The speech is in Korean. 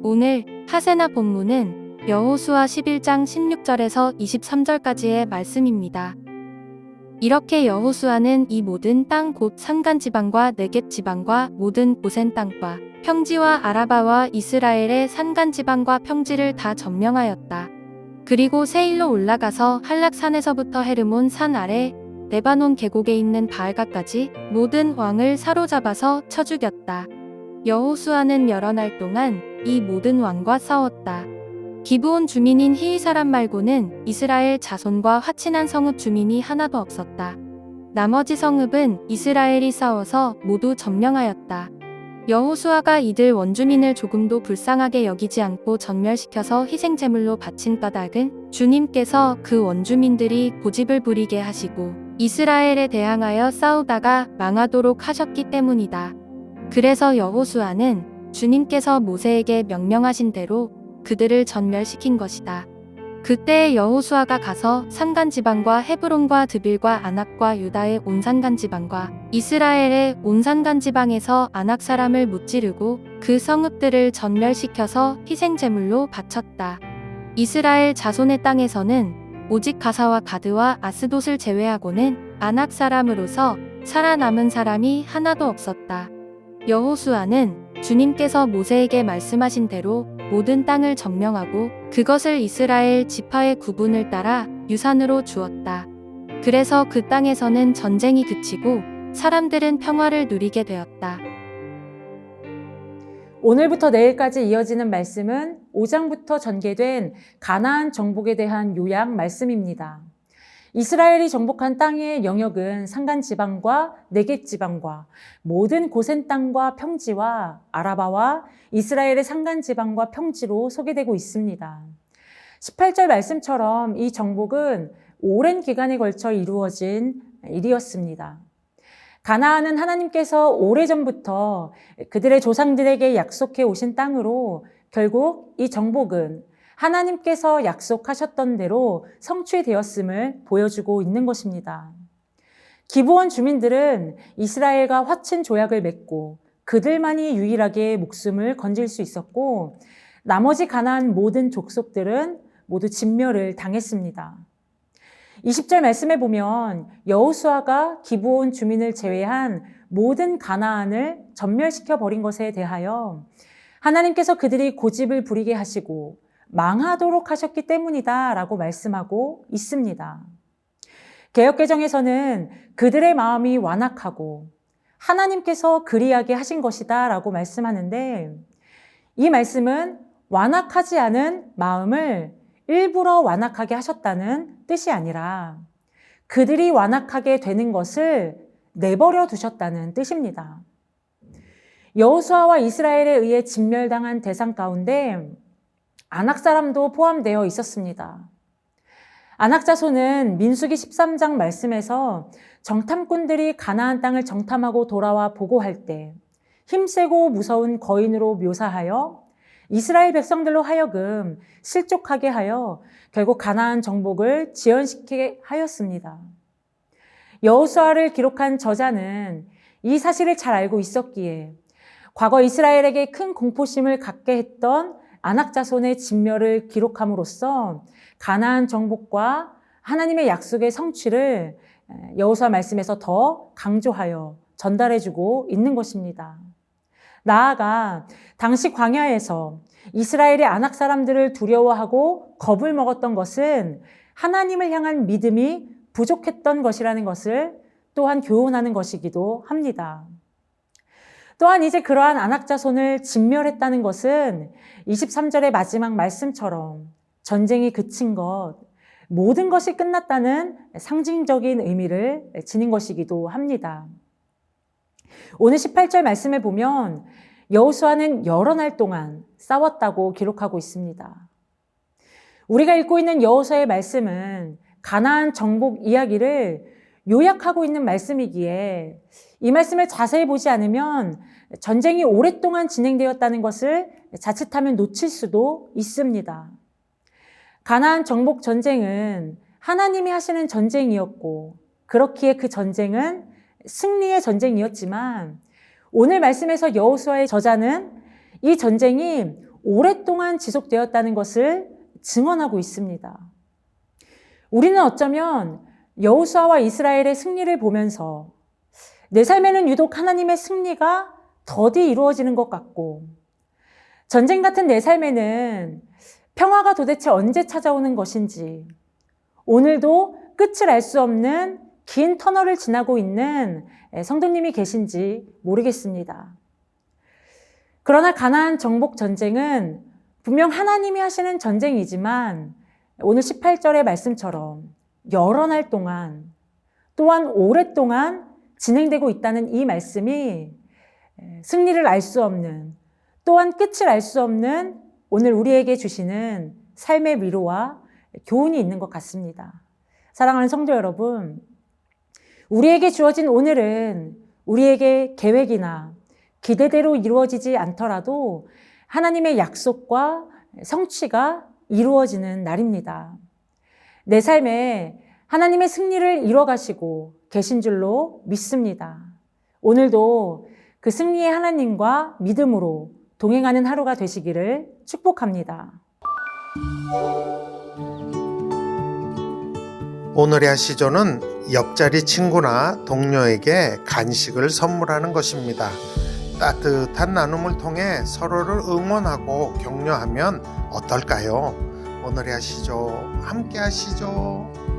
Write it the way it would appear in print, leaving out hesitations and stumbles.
오늘 하세나 본문은 여호수아 11장 16절에서 23절까지의 말씀입니다. 이렇게 여호수아는 이 모든 땅 곧 산간 지방과 네겝 지방과 모든 고센 땅과 평지와 아라바와 이스라엘의 산간 지방과 평지를 다 점령하였다. 그리고 세일로 올라가서 한락산에서부터 헤르몬 산 아래 레바논 계곡에 있는 바알가까지 모든 왕을 사로잡아서 쳐 죽였다. 여호수아는 여러 날 동안 이 모든 왕과 싸웠다. 기브온 주민인 히위 사람 말고는 이스라엘 자손과 화친한 성읍 주민이 하나도 없었다. 나머지 성읍은 이스라엘이 싸워서 모두 점령하였다. 여호수아가 이들 원주민을 조금도 불쌍하게 여기지 않고 전멸시켜서 희생제물로 바친 까닭은 주님께서 그 원주민들이 고집을 부리게 하시고 이스라엘에 대항하여 싸우다가 망하도록 하셨기 때문이다. 그래서 여호수아는 주님께서 모세에게 명령하신 대로 그들을 전멸시킨 것이다. 그때 여호수아가 가서 산간 지방과 헤브론과 드빌과 아낙과 유다의 온 산간 지방과 이스라엘의 온 산간 지방에서 아낙 사람을 무찌르고 그 성읍들을 전멸시켜서 희생제물로 바쳤다. 이스라엘 자손의 땅에서는 오직 가사와 가드와 아스돗을 제외하고는 아낙 사람으로서 살아남은 사람이 하나도 없었다. 여호수아는 주님께서 모세에게 말씀하신 대로 모든 땅을 점령하고 그것을 이스라엘 지파의 구분을 따라 유산으로 주었다. 그래서 그 땅에서는 전쟁이 그치고 사람들은 평화를 누리게 되었다. 오늘부터 내일까지 이어지는 말씀은 5장부터 전개된 가나안 정복에 대한 요약 말씀입니다. 이스라엘이 정복한 땅의 영역은 산간 지방과 네겝 지방과 모든 고센 땅과 평지와 아라바와 이스라엘의 산간 지방과 평지로 소개되고 있습니다. 18절 말씀처럼 이 정복은 오랜 기간에 걸쳐 이루어진 일이었습니다. 가나안은 하나님께서 오래전부터 그들의 조상들에게 약속해 오신 땅으로 결국 이 정복은 하나님께서 약속하셨던 대로 성취되었음을 보여주고 있는 것입니다. 기브온 주민들은 이스라엘과 화친 조약을 맺고 그들만이 유일하게 목숨을 건질 수 있었고 나머지 가나안 모든 족속들은 모두 진멸을 당했습니다. 20절 말씀에 보면 여호수아가 기브온 주민을 제외한 모든 가나안을 전멸시켜 버린 것에 대하여 하나님께서 그들이 고집을 부리게 하시고 망하도록 하셨기 때문이다 라고 말씀하고 있습니다. 개역개정에서는 그들의 마음이 완악하고 하나님께서 그리하게 하신 것이다 라고 말씀하는데 이 말씀은 완악하지 않은 마음을 일부러 완악하게 하셨다는 뜻이 아니라 그들이 완악하게 되는 것을 내버려 두셨다는 뜻입니다. 여호수아와 이스라엘에 의해 진멸당한 대상 가운데 아낙 사람도 포함되어 있었습니다. 아낙 자손은 민수기 13장 말씀에서 정탐꾼들이 가나안 땅을 정탐하고 돌아와 보고할 때 힘세고 무서운 거인으로 묘사하여 이스라엘 백성들로 하여금 실족하게 하여 결국 가나안 정복을 지연시키게 하였습니다. 여호수아를 기록한 저자는 이 사실을 잘 알고 있었기에 과거 이스라엘에게 큰 공포심을 갖게 했던 아낙 자손의 진멸을 기록함으로써 가나안 정복과 하나님의 약속의 성취를 여호수아 말씀에서 더 강조하여 전달해주고 있는 것입니다. 나아가 당시 광야에서 이스라엘이 아낙 사람들을 두려워하고 겁을 먹었던 것은 하나님을 향한 믿음이 부족했던 것이라는 것을 또한 교훈하는 것이기도 합니다. 또한 이제 그러한 아낙 자손을 진멸했다는 것은 23절의 마지막 말씀처럼 전쟁이 그친 것, 모든 것이 끝났다는 상징적인 의미를 지닌 것이기도 합니다. 오늘 18절 말씀에 보면 여호수아는 여러 날 동안 싸웠다고 기록하고 있습니다. 우리가 읽고 있는 여호수아의 말씀은 가나안 정복 이야기를 요약하고 있는 말씀이기에 이 말씀을 자세히 보지 않으면 전쟁이 오랫동안 진행되었다는 것을 자칫하면 놓칠 수도 있습니다. 가나안 정복 전쟁은 하나님이 하시는 전쟁이었고 그렇기에 그 전쟁은 승리의 전쟁이었지만 오늘 말씀에서 여호수아의 저자는 이 전쟁이 오랫동안 지속되었다는 것을 증언하고 있습니다. 우리는 어쩌면 여호수아와 이스라엘의 승리를 보면서 내 삶에는 유독 하나님의 승리가 더디 이루어지는 것 같고 전쟁 같은 내 삶에는 평화가 도대체 언제 찾아오는 것인지 오늘도 끝을 알 수 없는 긴 터널을 지나고 있는 성도님이 계신지 모르겠습니다. 그러나 가나안 정복 전쟁은 분명 하나님이 하시는 전쟁이지만 오늘 18절의 말씀처럼 여러 날 동안 또한 오랫동안 진행되고 있다는 이 말씀이 승리를 알 수 없는 또한 끝을 알 수 없는 오늘 우리에게 주시는 삶의 위로와 교훈이 있는 것 같습니다. 사랑하는 성도 여러분, 우리에게 주어진 오늘은 우리에게 계획이나 기대대로 이루어지지 않더라도 하나님의 약속과 성취가 이루어지는 날입니다. 내 삶에 하나님의 승리를 이뤄가시고 계신 줄로 믿습니다. 오늘도 그 승리의 하나님과 믿음으로 동행하는 하루가 되시기를 축복합니다. 오늘의 시조는 옆자리 친구나 동료에게 간식을 선물하는 것입니다. 따뜻한 나눔을 통해 서로를 응원하고 격려하면 어떨까요? 오늘의 시조 함께 하시죠.